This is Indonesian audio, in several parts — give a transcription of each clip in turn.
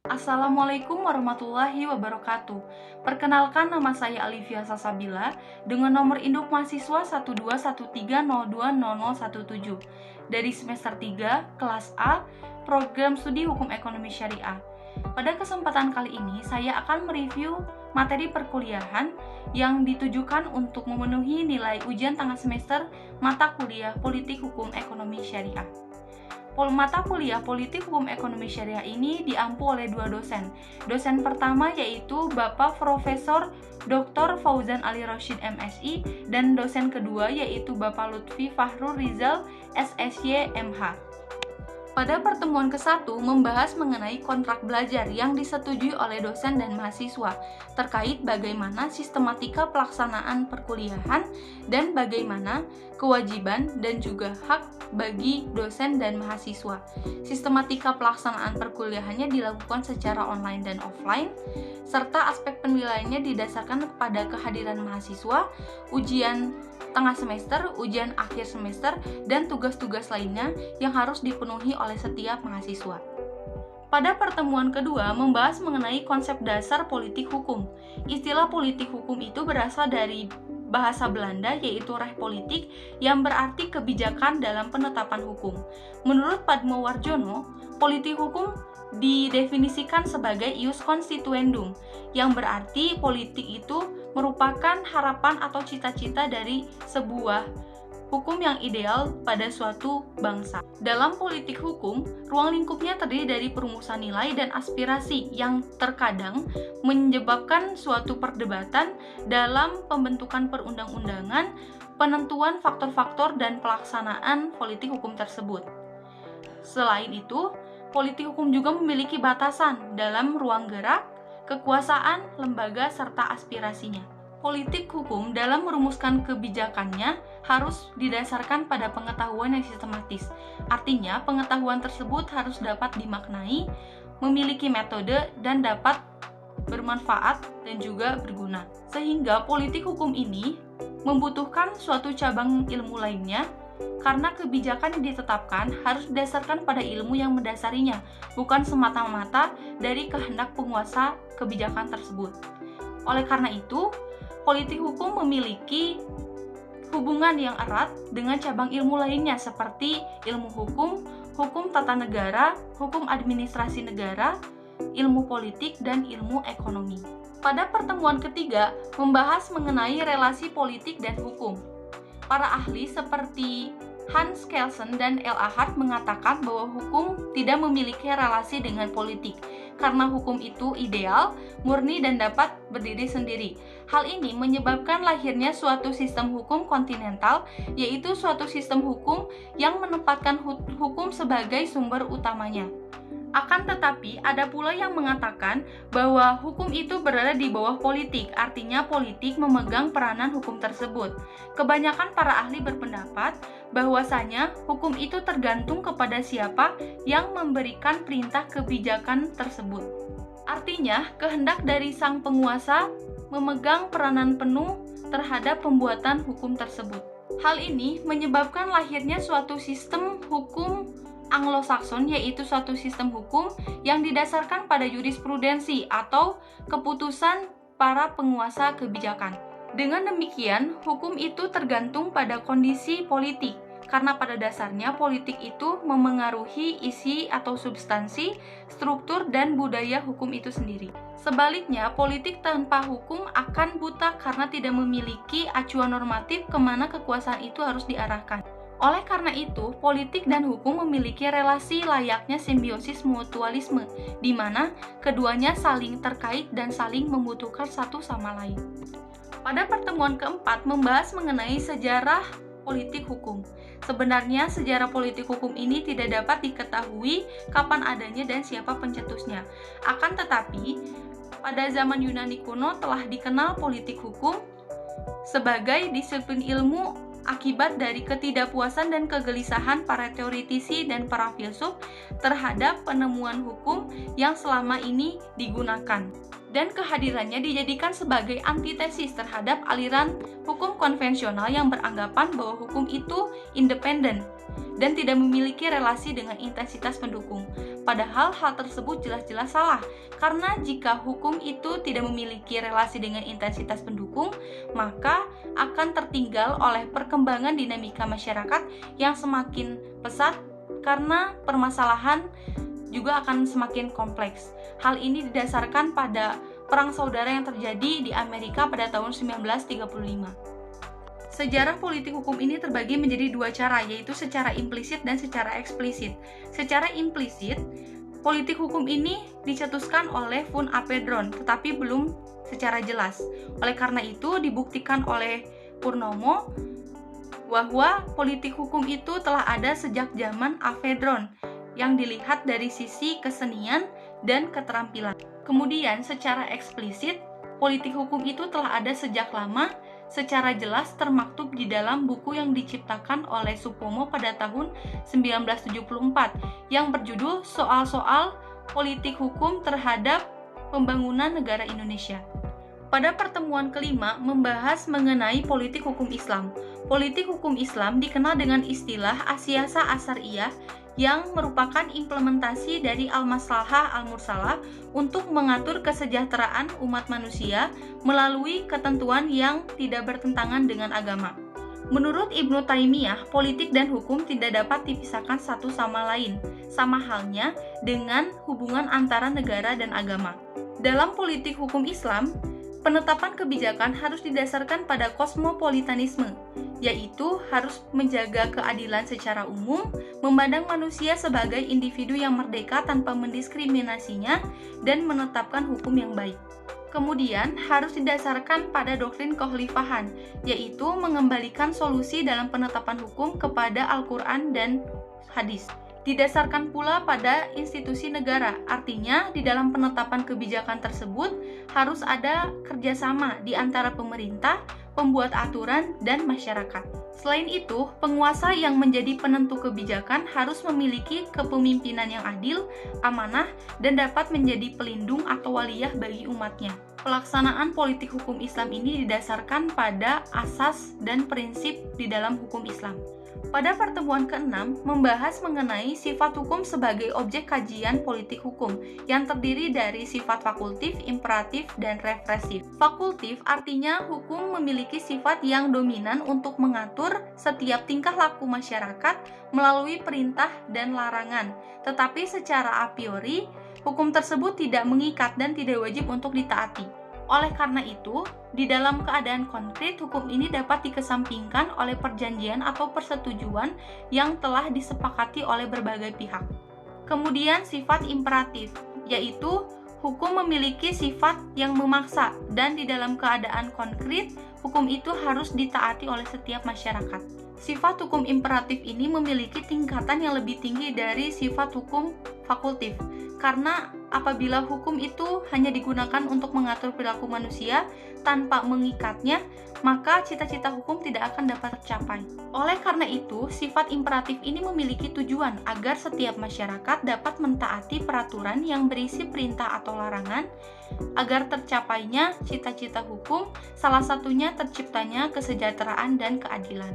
Assalamualaikum warahmatullahi wabarakatuh. Perkenalkan, nama saya Alivia Sasabila dengan nomor induk mahasiswa 12130200017 dari semester 3 kelas A Program Studi Hukum Ekonomi Syariah. Pada kesempatan kali ini saya akan mereview materi perkuliahan yang ditujukan untuk memenuhi nilai ujian tengah semester mata kuliah Politik Hukum Ekonomi Syariah. Mata kuliah Politik Hukum Ekonomi Syariah ini diampu oleh dua dosen. Dosen pertama yaitu Bapak Profesor Dr. Fauzan Ali Rasyid MSI dan dosen kedua yaitu Bapak Lutfi Fahrul Rizal SSY MH. Pada pertemuan ke-1 membahas mengenai kontrak belajar yang disetujui oleh dosen dan mahasiswa terkait bagaimana sistematika pelaksanaan perkuliahan dan bagaimana kewajiban dan juga hak bagi dosen dan mahasiswa. Sistematika pelaksanaan perkuliahannya dilakukan secara online dan offline, serta aspek penilaiannya didasarkan kepada kehadiran mahasiswa, ujian tengah semester, ujian akhir semester, dan tugas-tugas lainnya yang harus dipenuhi oleh setiap mahasiswa. Pada pertemuan kedua membahas mengenai konsep dasar politik hukum. Istilah politik hukum itu berasal dari bahasa Belanda yaitu Rechtspolitik yang berarti kebijakan dalam penetapan hukum. Menurut Padmo Warjono, politik hukum didefinisikan sebagai ius constituendum, yang berarti politik itu merupakan harapan atau cita-cita dari sebuah hukum yang ideal pada suatu bangsa. Dalam politik hukum, ruang lingkupnya terdiri dari perumusan nilai dan aspirasi yang terkadang menyebabkan suatu perdebatan dalam pembentukan perundang-undangan, penentuan faktor-faktor dan pelaksanaan politik hukum tersebut. Selain itu, politik hukum juga memiliki batasan dalam ruang gerak, kekuasaan, lembaga, serta aspirasinya. Politik hukum dalam merumuskan kebijakannya harus didasarkan pada pengetahuan yang sistematis. Artinya, pengetahuan tersebut harus dapat dimaknai, memiliki metode, dan dapat bermanfaat dan juga berguna. Sehingga politik hukum ini membutuhkan suatu cabang ilmu lainnya, karena kebijakan yang ditetapkan harus didasarkan pada ilmu yang mendasarinya, bukan semata-mata dari kehendak penguasa kebijakan tersebut. Oleh karena itu, politik hukum memiliki hubungan yang erat dengan cabang ilmu lainnya seperti ilmu hukum, hukum tata negara, hukum administrasi negara, ilmu politik, dan ilmu ekonomi. Pada pertemuan ketiga, membahas mengenai relasi politik dan hukum. Para ahli seperti Hans Kelsen dan L.A. Hart mengatakan bahwa hukum tidak memiliki relasi dengan politik, karena hukum itu ideal, murni, dan dapat berdiri sendiri. Hal ini menyebabkan lahirnya suatu sistem hukum kontinental, yaitu suatu sistem hukum yang menempatkan hukum sebagai sumber utamanya. Akan tetapi, ada pula yang mengatakan bahwa hukum itu berada di bawah politik, artinya politik memegang peranan hukum tersebut. Kebanyakan para ahli berpendapat bahwasanya hukum itu tergantung kepada siapa yang memberikan perintah kebijakan tersebut. Artinya, kehendak dari sang penguasa memegang peranan penuh terhadap pembuatan hukum tersebut. Hal ini menyebabkan lahirnya suatu sistem hukum Anglo-Sakson, yaitu suatu sistem hukum yang didasarkan pada jurisprudensi atau keputusan para penguasa kebijakan. Dengan demikian, hukum itu tergantung pada kondisi politik, karena pada dasarnya politik itu memengaruhi isi atau substansi, struktur, dan budaya hukum itu sendiri. Sebaliknya, politik tanpa hukum akan buta karena tidak memiliki acuan normatif kemana kekuasaan itu harus diarahkan. Oleh karena itu, politik dan hukum memiliki relasi layaknya simbiosis mutualisme, di mana keduanya saling terkait dan saling membutuhkan satu sama lain. Pada pertemuan keempat membahas mengenai sejarah politik hukum. Sebenarnya sejarah politik hukum ini tidak dapat diketahui kapan adanya dan siapa pencetusnya. Akan tetapi, pada zaman Yunani kuno telah dikenal politik hukum sebagai disiplin ilmu akibat dari ketidakpuasan dan kegelisahan para teoretisi dan para filsuf terhadap penemuan hukum yang selama ini digunakan, dan kehadirannya dijadikan sebagai antitesis terhadap aliran hukum konvensional yang beranggapan bahwa hukum itu independen dan tidak memiliki relasi dengan intensitas pendukung. Padahal hal tersebut jelas-jelas salah, karena jika hukum itu tidak memiliki relasi dengan intensitas pendukung, maka akan tertinggal oleh perkembangan dinamika masyarakat yang semakin pesat, karena permasalahan juga akan semakin kompleks. Hal ini didasarkan pada perang saudara yang terjadi di Amerika pada tahun 1935. Sejarah politik hukum ini terbagi menjadi dua cara, yaitu secara implisit dan secara eksplisit. Secara implisit, politik hukum ini dicetuskan oleh von Apeldoorn, tetapi belum secara jelas. Oleh karena itu, dibuktikan oleh Purnomo bahwa politik hukum itu telah ada sejak zaman Apeldoorn, yang dilihat dari sisi kesenian dan keterampilan. Kemudian, secara eksplisit, politik hukum itu telah ada sejak lama, secara jelas termaktub di dalam buku yang diciptakan oleh Supomo pada tahun 1974 yang berjudul Soal-soal Politik Hukum Terhadap Pembangunan Negara Indonesia. Pada pertemuan kelima membahas mengenai politik hukum Islam. Politik hukum Islam dikenal dengan istilah Asyasa Asyariyah yang merupakan implementasi dari Al-Maslahah Al-Mursalah untuk mengatur kesejahteraan umat manusia melalui ketentuan yang tidak bertentangan dengan agama. Menurut Ibnu Taimiyah, politik dan hukum tidak dapat dipisahkan satu sama lain, sama halnya dengan hubungan antara negara dan agama. Dalam politik hukum Islam, penetapan kebijakan harus didasarkan pada kosmopolitanisme, yaitu harus menjaga keadilan secara umum, memandang manusia sebagai individu yang merdeka tanpa mendiskriminasinya, dan menetapkan hukum yang baik. Kemudian, harus didasarkan pada doktrin kekhalifahan, yaitu mengembalikan solusi dalam penetapan hukum kepada Al-Quran dan hadis. Didasarkan pula pada institusi negara, artinya di dalam penetapan kebijakan tersebut harus ada kerjasama di antara pemerintah, pembuat aturan, dan masyarakat. Selain itu, penguasa yang menjadi penentu kebijakan harus memiliki kepemimpinan yang adil, amanah, dan dapat menjadi pelindung atau waliyah bagi umatnya. Pelaksanaan politik hukum Islam ini didasarkan pada asas dan prinsip di dalam hukum Islam. Pada pertemuan ke-6 membahas mengenai sifat hukum sebagai objek kajian politik hukum yang terdiri dari sifat fakultif, imperatif, dan represif. Fakultif artinya hukum memiliki sifat yang dominan untuk mengatur setiap tingkah laku masyarakat melalui perintah dan larangan, tetapi secara a priori hukum tersebut tidak mengikat dan tidak wajib untuk ditaati. Oleh karena itu, di dalam keadaan konkret, hukum ini dapat dikesampingkan oleh perjanjian atau persetujuan yang telah disepakati oleh berbagai pihak. Kemudian sifat imperatif, yaitu hukum memiliki sifat yang memaksa dan di dalam keadaan konkret, hukum itu harus ditaati oleh setiap masyarakat. Sifat hukum imperatif ini memiliki tingkatan yang lebih tinggi dari sifat hukum fakultif, karena apabila hukum itu hanya digunakan untuk mengatur perilaku manusia tanpa mengikatnya, maka cita-cita hukum tidak akan dapat tercapai. Oleh karena itu, sifat imperatif ini memiliki tujuan agar setiap masyarakat dapat mentaati peraturan yang berisi perintah atau larangan, agar tercapainya cita-cita hukum, salah satunya terciptanya kesejahteraan dan keadilan.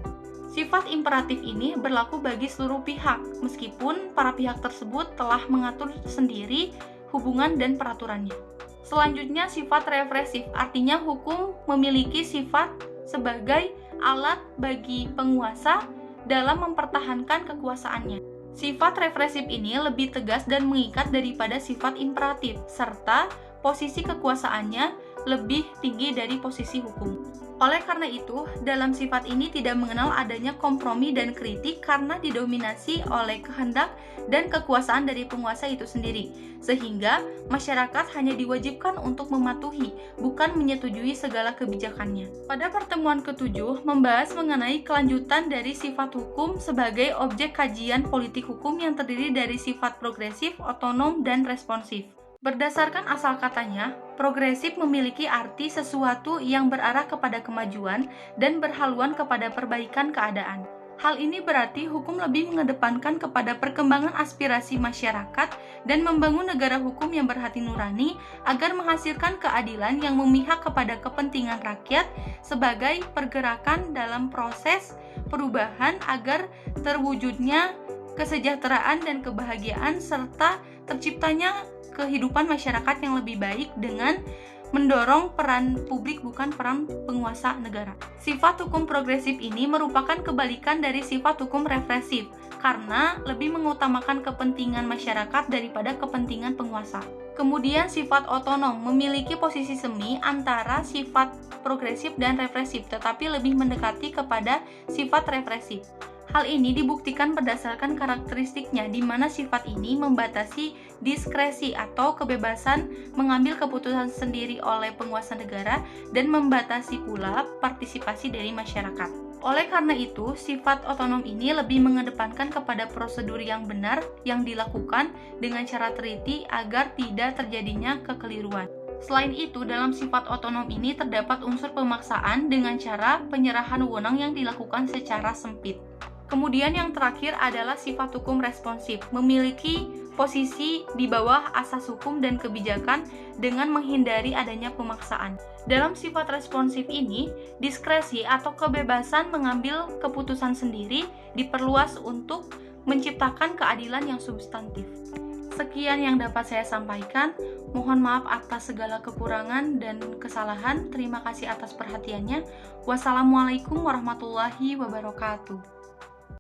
Sifat imperatif ini berlaku bagi seluruh pihak, meskipun para pihak tersebut telah mengatur sendiri hubungan dan peraturannya. Selanjutnya, sifat represif, artinya hukum memiliki sifat sebagai alat bagi penguasa dalam mempertahankan kekuasaannya. Sifat represif ini lebih tegas dan mengikat daripada sifat imperatif, serta posisi kekuasaannya lebih tinggi dari posisi hukum. Oleh karena itu, dalam sifat ini tidak mengenal adanya kompromi dan kritik karena didominasi oleh kehendak dan kekuasaan dari penguasa itu sendiri, sehingga masyarakat hanya diwajibkan untuk mematuhi, bukan menyetujui segala kebijakannya. Pada pertemuan ke-7 membahas mengenai kelanjutan dari sifat hukum sebagai objek kajian politik hukum yang terdiri dari sifat progresif, otonom, dan responsif. Berdasarkan asal katanya, progresif memiliki arti sesuatu yang berarah kepada kemajuan dan berhaluan kepada perbaikan keadaan. Hal ini berarti hukum lebih mengedepankan kepada perkembangan aspirasi masyarakat dan membangun negara hukum yang berhati nurani agar menghasilkan keadilan yang memihak kepada kepentingan rakyat sebagai pergerakan dalam proses perubahan agar terwujudnya kesejahteraan dan kebahagiaan, serta terciptanya kehidupan masyarakat yang lebih baik dengan mendorong peran publik bukan peran penguasa negara. Sifat hukum progresif ini merupakan kebalikan dari sifat hukum represif karena lebih mengutamakan kepentingan masyarakat daripada kepentingan penguasa. Kemudian sifat otonom memiliki posisi semi antara sifat progresif dan represif, tetapi lebih mendekati kepada sifat represif. Hal ini dibuktikan berdasarkan karakteristiknya, di mana sifat ini membatasi diskresi atau kebebasan mengambil keputusan sendiri oleh penguasa negara dan membatasi pula partisipasi dari masyarakat. Oleh karena itu, sifat otonom ini lebih mengedepankan kepada prosedur yang benar yang dilakukan dengan cara teliti agar tidak terjadinya kekeliruan. Selain itu, dalam sifat otonom ini terdapat unsur pemaksaan dengan cara penyerahan wewenang yang dilakukan secara sempit. Kemudian yang terakhir adalah sifat hukum responsif, memiliki posisi di bawah asas hukum dan kebijakan dengan menghindari adanya pemaksaan. Dalam sifat responsif ini, diskresi atau kebebasan mengambil keputusan sendiri diperluas untuk menciptakan keadilan yang substantif. Sekian yang dapat saya sampaikan. Mohon maaf atas segala kekurangan dan kesalahan. Terima kasih atas perhatiannya. Wassalamualaikum warahmatullahi wabarakatuh.